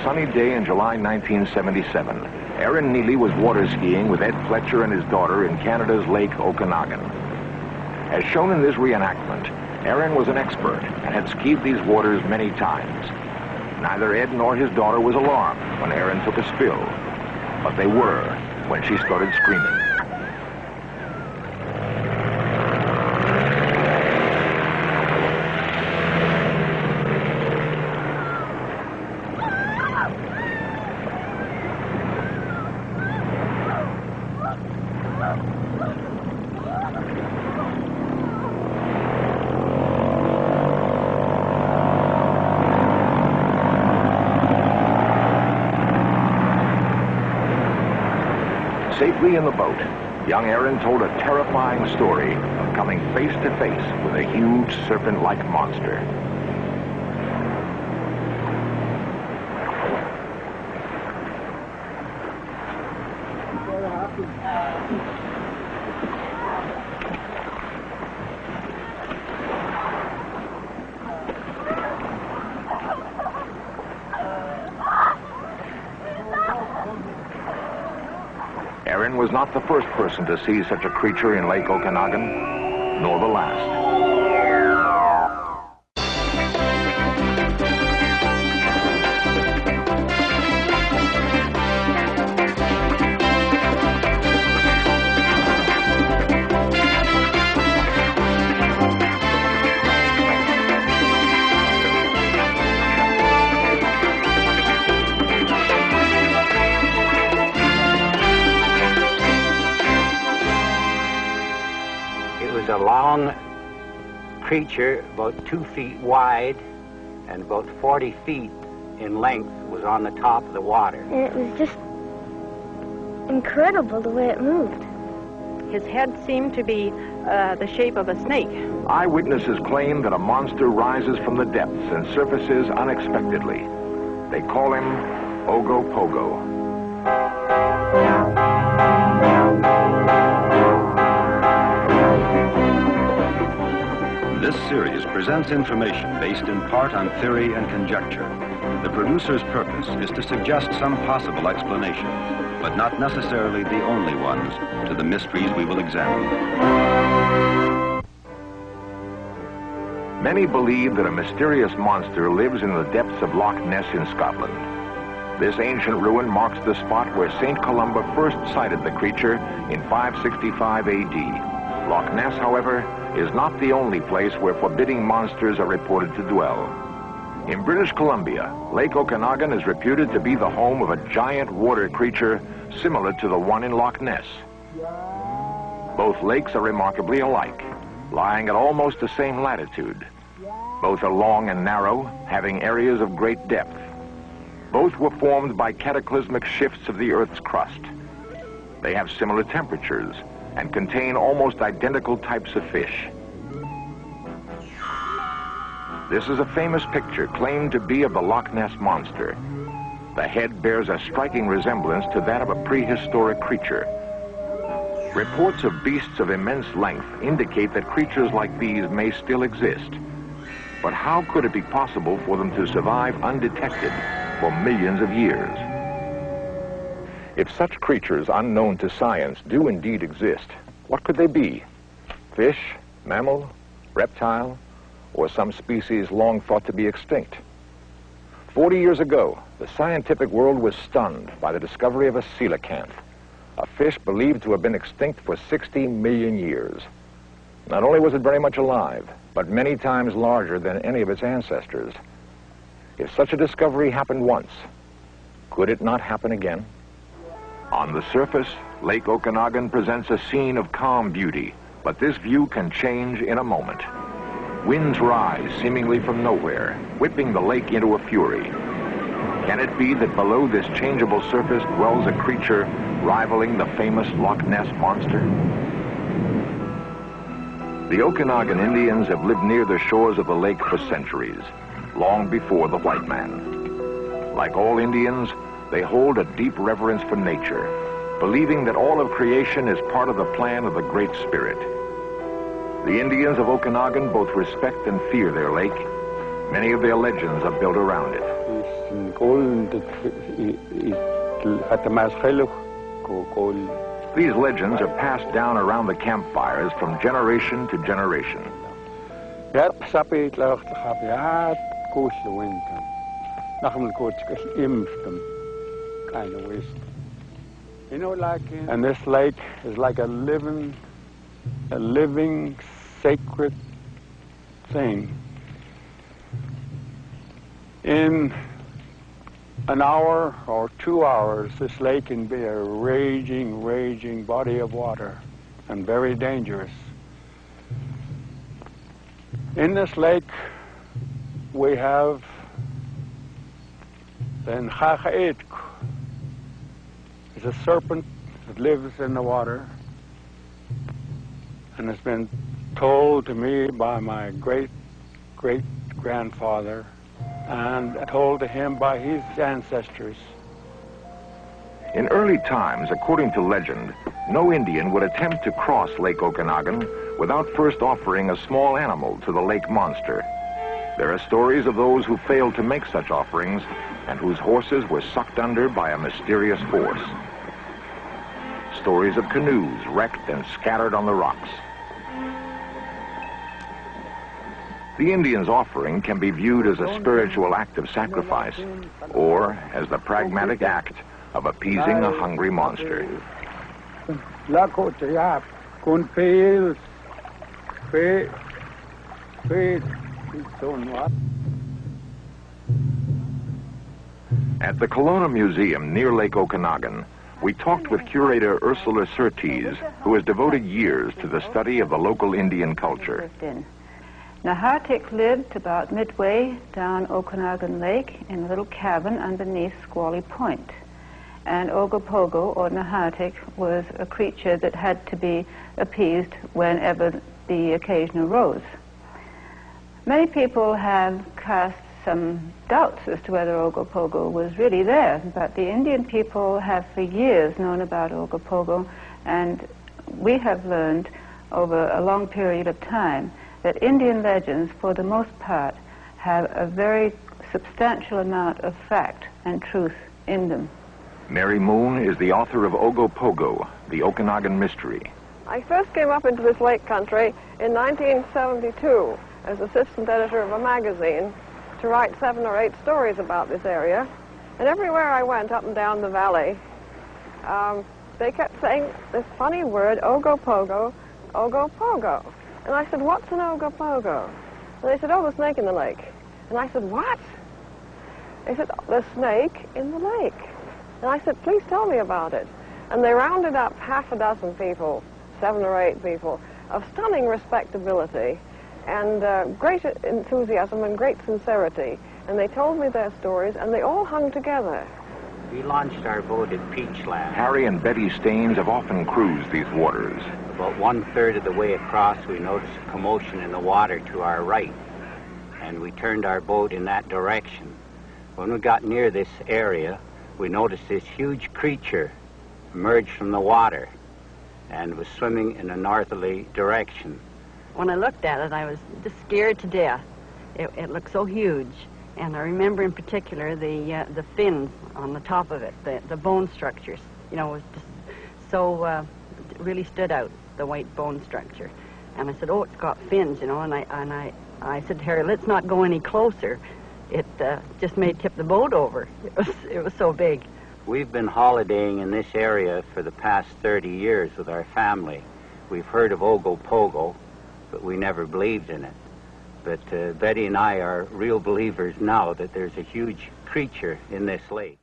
sunny day in July 1977, Aaron Neely was water skiing with Ed Fletcher and his daughter in Canada's Lake Okanagan. As shown in this reenactment, Aaron was an expert and had skied these waters many times. Neither Ed nor his daughter was alarmed when Aaron took a spill, but they were when she started screaming. Safely in the boat, young Aaron told a terrifying story of coming face to face with a huge serpent-like monster. Aaron was not the first person to see such a creature in Lake Okanagan, nor the last. A long creature about 2 feet wide and about 40 feet in length was on the top of the water. And it was just incredible the way it moved. His head seemed to be the shape of a snake. Eyewitnesses claim that a monster rises from the depths and surfaces unexpectedly. They call him Ogopogo. This series presents information based in part on theory and conjecture. The producer's purpose is to suggest some possible explanations, but not necessarily the only ones, to the mysteries we will examine. Many believe that a mysterious monster lives in the depths of Loch Ness in Scotland. This ancient ruin marks the spot where St. Columba first sighted the creature in 565 AD. Loch Ness, however, is not the only place where forbidding monsters are reported to dwell. In British Columbia, Lake Okanagan is reputed to be the home of a giant water creature similar to the one in Loch Ness. Both lakes are remarkably alike, lying at almost the same latitude. Both are long and narrow, having areas of great depth. Both were formed by cataclysmic shifts of the Earth's crust. They have similar temperatures and contain almost identical types of fish. This is a famous picture claimed to be of the Loch Ness Monster. The head bears a striking resemblance to that of a prehistoric creature. Reports of beasts of immense length indicate that creatures like these may still exist. But how could it be possible for them to survive undetected for millions of years? If such creatures unknown to science do indeed exist, what could they be? Fish, mammal, reptile, or some species long thought to be extinct? 40 years ago, the scientific world was stunned by the discovery of a coelacanth, a fish believed to have been extinct for 60 million years. Not only was it very much alive, but many times larger than any of its ancestors. If such a discovery happened once, could it not happen again? On the surface, Lake Okanagan presents a scene of calm beauty, but this view can change in a moment. Winds rise seemingly from nowhere, whipping the lake into a fury. Can it be that below this changeable surface dwells a creature rivaling the famous Loch Ness Monster? The Okanagan Indians have lived near the shores of the lake for centuries, long before the white man. Like all Indians, they hold a deep reverence for nature, believing that all of creation is part of the plan of the Great Spirit. The Indians of Okanagan both respect and fear their lake, Many of their legends are built around it. These legends are passed down around the campfires from generation to generation. And this lake is like a living sacred thing. In an hour or 2 hours, this lake can be a raging body of water, and very dangerous. In this lake, we have the Nchachaitk. It's a serpent that lives in the water, and it's been told to me by my great-grandfather, and told to him by his ancestors. In early times, according to legend, no Indian would attempt to cross Lake Okanagan without first offering a small animal to the lake monster. There are stories of those who failed to make such offerings and whose horses were sucked under by a mysterious force. Stories of canoes wrecked and scattered on the rocks. The Indian's offering can be viewed as a spiritual act of sacrifice or as the pragmatic act of appeasing a hungry monster. At the Kelowna Museum near Lake Okanagan, we talked with curator Ursula Surtees, who has devoted years to the study of the local Indian culture. Nimoy2 lived about midway down Okanagan Lake in a little cabin underneath Squally Point. And Ogopogo, or Nimoy2, was a creature that had to be appeased whenever the occasion arose. Many people have cast some doubts as to whether Ogopogo was really there, but the Indian people have for years known about Ogopogo, and we have learned over a long period of time that Indian legends, for the most part, have a very substantial amount of fact and truth in them. Mary Moon is the author of Ogopogo, the Okanagan Mystery. I first came up into this lake country in 1972 as assistant editor of a magazine to write 7 or 8 stories about this area. And everywhere I went up and down the valley, they kept saying this funny word, Ogopogo, Ogopogo. And I said, what's an Ogopogo? And they said, oh, the snake in the lake. And I said, what? They said, the snake in the lake. And I said, please tell me about it. And they rounded up half a dozen people, 7 or 8 people, of stunning respectability and great enthusiasm and great sincerity. And they told me their stories, and they all hung together. We launched our boat at Peachland. Harry and Betty Staines have often cruised these waters. About 1/3 of the way across, we noticed a commotion in the water to our right, and we turned our boat in that direction. When we got near this area, we noticed this huge creature emerge from the water and was swimming in a northerly direction. When I looked at it, I was just scared to death. It looked so huge. And I remember in particular the fins on the top of it, the bone structures. You know, it was just so, it really stood out, the white bone structure. And I said, oh, it's got fins, you know, and I said to Harry, let's not go any closer. It just may tip the boat over. It was so big. We've been holidaying in this area for the past 30 years with our family. We've heard of Ogopogo, but we never believed in it. But Betty and I are real believers now that there's a huge creature in this lake.